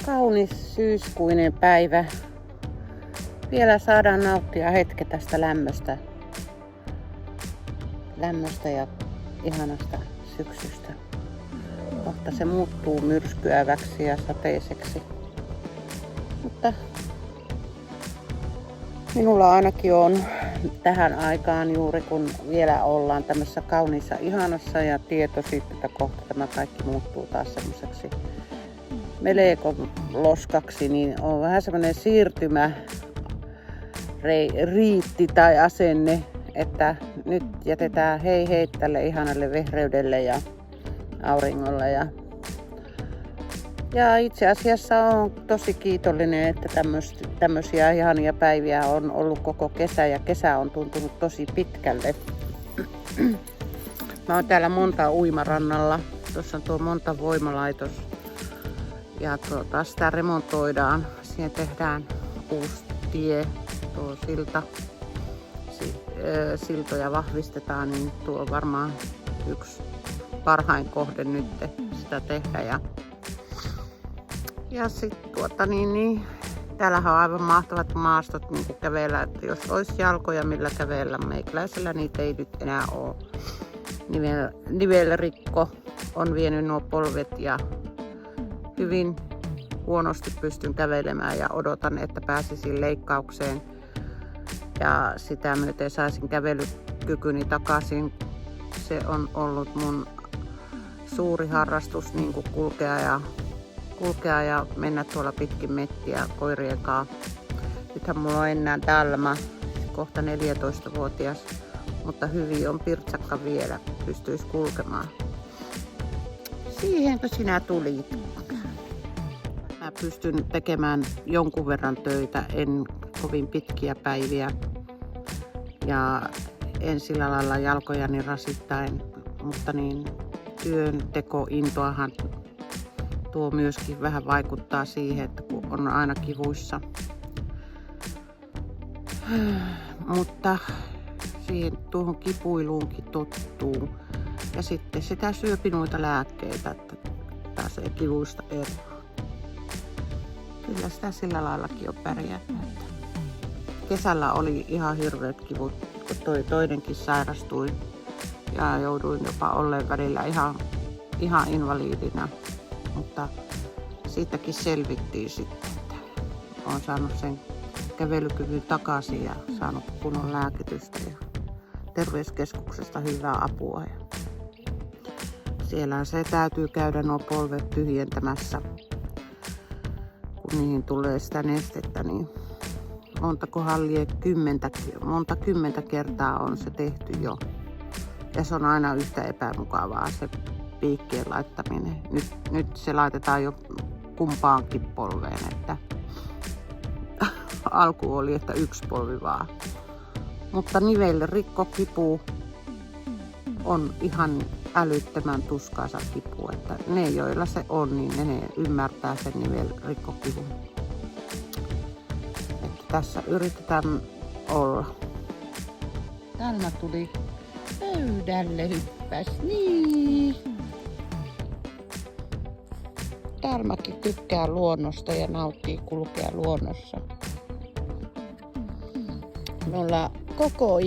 Kaunis syyskuinen päivä. Vielä saadaan nauttia hetki tästä lämmöstä ja ihanasta syksystä. Kohta se muuttuu myrskyäväksi ja sateiseksi. Mutta minulla ainakin on tähän aikaan juuri kun vielä ollaan tämmössä kauniissa ihanassa ja tieto siitä, että kohta tämä kaikki muuttuu taas semmoiseksi melekon loskaksi, niin on vähän semmoinen siirtymä riitti tai asenne, että nyt jätetään hei hei tälle ihanalle vehreydelle ja auringolle. Ja itse asiassa on tosi kiitollinen, että tämmöisiä ihania päiviä on ollut koko kesä ja kesä on tuntunut tosi pitkälle. Mä oon täällä Montan uimarannalla. Tuossa on tuo Montan voimalaitos ja sitä remontoidaan. Siihen tehdään uusi tie, tuo siltoja vahvistetaan, niin tuo on varmaan yksi parhain kohde nyt sitä tehdä. Ja sitten täällähän on aivan mahtavat maastot niin kävellä, että jos olisi jalkoja millä kävellä, meikäläisellä niitä ei nyt enää ole. Nivelrikko on vienyt nuo polvet ja hyvin huonosti pystyn kävelemään ja odotan, että pääsisin leikkaukseen. Ja sitä myöten saisin kävelykykyni takaisin. Se on ollut mun suuri harrastus niin kuin kulkea ja mennä tuolla pitkin mettiä koirien kanssa. Nythän mulla on enää Dalma, kohta 14-vuotias, mutta hyvin on pirtsakka vielä, pystyisi kulkemaan. Siihenkö sinä tulit? Mä pystyn tekemään jonkun verran töitä, en kovin pitkiä päiviä ja en sillä lailla jalkojani rasittain, mutta niin työntekointoahan tuo myöskin vähän vaikuttaa siihen, että kun on aina kivuissa. Mutta siihen tuohon kipuiluunkin tottuu. Ja sitten sitä syöpi noita lääkkeitä, että pääsee kivuista eroon. Kyllä sitä sillä laillakin on pärjännyt. Kesällä oli ihan hirveät kivut, kun toinenkin sairastui. Ja jouduin jopa olleen välillä ihan invaliidina. Mutta siitäkin selvittiin sitten, että olen saanut sen kävelykyvyn takaisin ja saanut kunnon lääkitystä ja terveyskeskuksesta hyvää apua. Ja siellä se täytyy käydä nuo polvet tyhjentämässä, kun niihin tulee sitä nestettä, niin monta kymmentä kertaa on se tehty jo. Ja se on aina yhtä epämukavaa se piikkien laittaminen. Nyt se laitetaan jo kumpaankin polveen, että alku oli, että yksi polvi vaan. Mutta nivelrikkokipu on ihan älyttömän tuskaisa kipu, että ne joilla se on, niin ne ymmärtää sen nivelrikkokivun. Että tässä yritetään olla. Talma tuli pöydälle, hyppäs niin. Talmakin tykkää luonnosta ja nauttii kulkea luonnossa. Me ollaan koko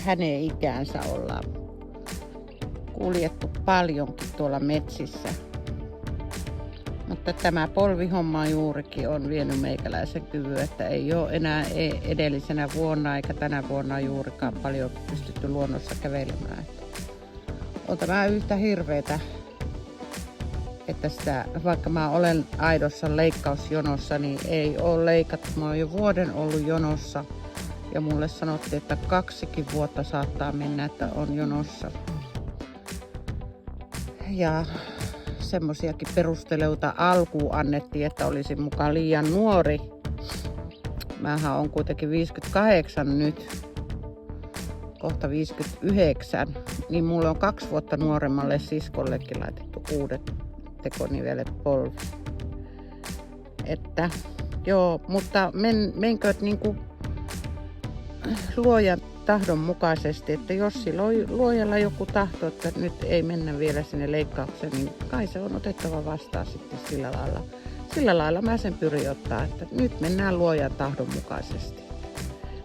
hänen ikäänsä ollaan kuljettu paljonkin tuolla metsissä. Mutta tämä polvihomma juurikin on vienyt meikäläisen kyvyn, että ei ole enää edellisenä vuonna eikä tänä vuonna juurikaan paljon pystytty luonnossa kävelemään. On tämä yhtä hirveetä, että vaikka mä olen aidossa leikkausjonossa, niin ei ole leikattu. Mä oon jo vuoden ollut jonossa ja mulle sanottiin, että 2 vuotta saattaa mennä, että on jonossa. Ja semmosiakin perusteluita alkuun annettiin, että olisin mukaan liian nuori. Mähän on kuitenkin 58 nyt, kohta 59, niin mulla on 2 vuotta nuoremmalle siskollekin laitettu uudet tekonivelet polvi. Että joo, mutta menkööt niinku luojan tahdon mukaisesti, että jos sillä on luojalla joku tahto, että nyt ei mennä vielä sinne leikkaukseen, niin kai se on otettava vastaan sitten sillä lailla. sillä lailla mä sen pyrin ottaa, että nyt mennään luojan tahdon mukaisesti.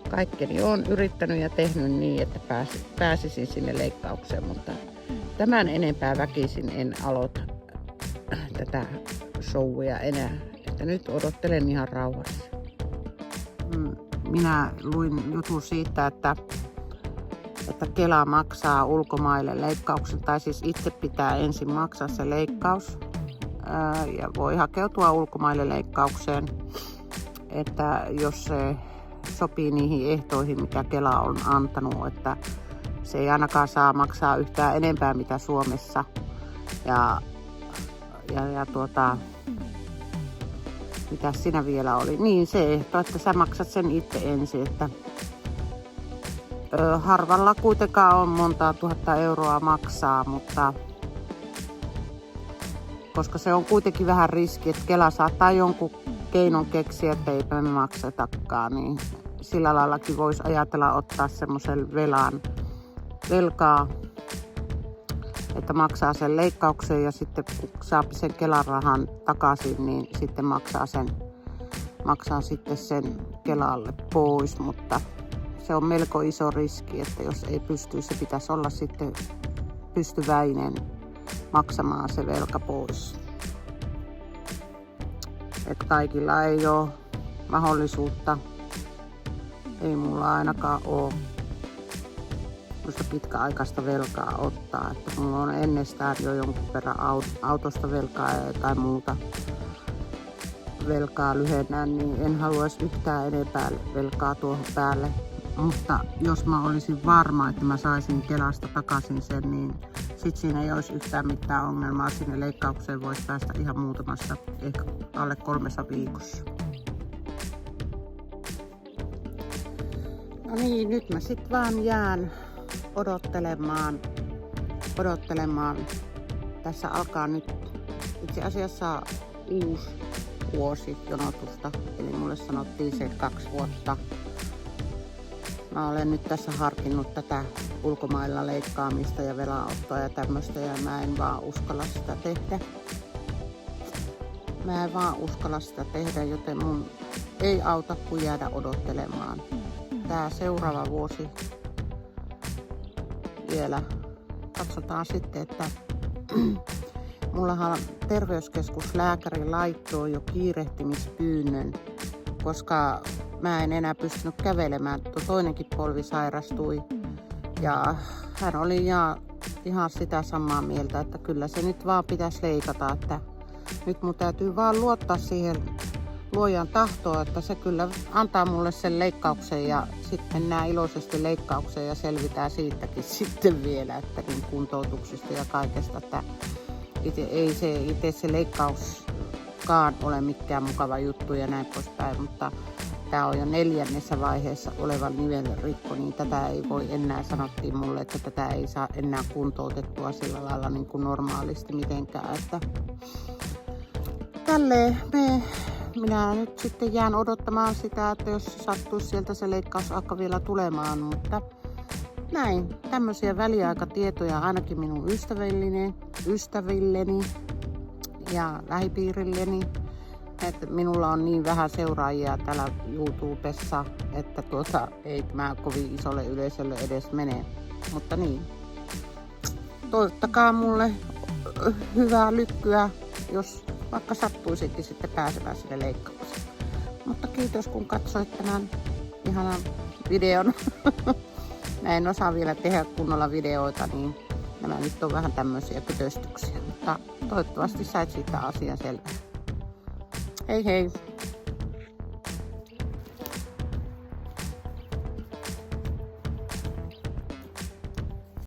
Kaikkeni olen yrittänyt ja tehnyt niin, että pääsisin sinne leikkaukseen, mutta tämän enempää väkisin en aloita tätä showia enää. Että nyt odottelen ihan rauhassa. Minä luin jutun siitä, että Kela maksaa ulkomaille leikkauksen, tai siis itse pitää ensin maksaa se leikkaus ja voi hakeutua ulkomaille leikkaukseen, että jos se sopii niihin ehtoihin, mikä Kela on antanut, että se ei ainakaan saa maksaa yhtään enempää mitä Suomessa. Mitä siinä vielä oli? Niin se ehto, että sä maksat sen itse ensin, että harvalla kuitenkaan on monta tuhatta euroa maksaa, mutta koska se on kuitenkin vähän riski, että Kela saattaa jonkun keinon keksiä, että eipä me maksetakaan, niin sillä laillakin voisi ajatella ottaa semmoisen velkaa, että maksaa sen leikkauksen ja sitten kun saa sen Kelan rahan takaisin, niin sitten maksaa sitten sen Kelalle pois, mutta se on melko iso riski, että jos ei pysty, se pitäisi olla sitten pystyväinen maksamaan se velka pois. Että kaikilla ei ole mahdollisuutta, ei mulla ainakaan ole pitkäaikaista velkaa ottaa, että mulla on ennestään jo jonkun verran autosta velkaa ja jotain muuta velkaa lyhennää, niin en haluaisi yhtään enempää velkaa tuohon päälle. Mutta jos mä olisin varma, että mä saisin Kelasta takaisin sen, niin sit siinä ei olisi yhtään mitään ongelmaa. Sinne leikkaukseen voisi päästä ihan muutamassa, ehkä alle 3 viikossa. No niin, nyt mä sit vaan jään odottelemaan. Tässä alkaa nyt itse asiassa uusi vuosi jonotusta, eli mulle sanottiin se 2 vuotta. Mä olen nyt tässä harkinnut tätä ulkomailla leikkaamista ja velanottoa ja tämmöistä, ja mä en vaan uskalla sitä tehdä. Joten mun ei auta kuin jäädä odottelemaan. Tää seuraava vuosi vielä. Katsotaan sitten, että mullahan terveyskeskuslääkäri laittoi jo kiirehtimispyynnön, koska mä en enää pystynyt kävelemään. Toinenkin polvi sairastui ja hän oli ihan sitä samaa mieltä, että kyllä se nyt vaan pitäisi leikata, että nyt mun täytyy vaan luottaa siihen luojan tahtoon, että se kyllä antaa mulle sen leikkauksen ja sitten mennään iloisesti leikkaukseen ja selvitään siitäkin sitten vielä, että niin kuntoutuksista ja kaikesta, että itse se leikkauskaan ole mikään mukava juttu ja näin poispäin, mutta tämä on jo 4. vaiheessa oleva nivelrikko, niin tätä ei voi enää, sanottiin mulle, että tätä ei saa enää kuntoutettua sillä lailla niin kuin normaalisti mitenkään, että tälleen minä nyt sitten jään odottamaan sitä, että jos sattuisi sieltä se leikkausaika vielä tulemaan, mutta näin, tämmöisiä väliaikatietoja ainakin minun ystävilleni ja lähipiirilleni, että minulla on niin vähän seuraajia täällä YouTubessa, että ei tämä kovin isolle yleisölle edes mene, mutta niin, toivottakaa mulle hyvää lykkyä, jos vaikka sattuisikin sitten pääsemään sille leikkaukseen. Mutta kiitos kun katsoit tämän ihanan videon. Mä en osaa vielä tehdä kunnolla videoita, niin nämä nyt on vähän tämmöisiä kötöstyksiä. Mutta toivottavasti sait siitä asian selvää. Hei hei!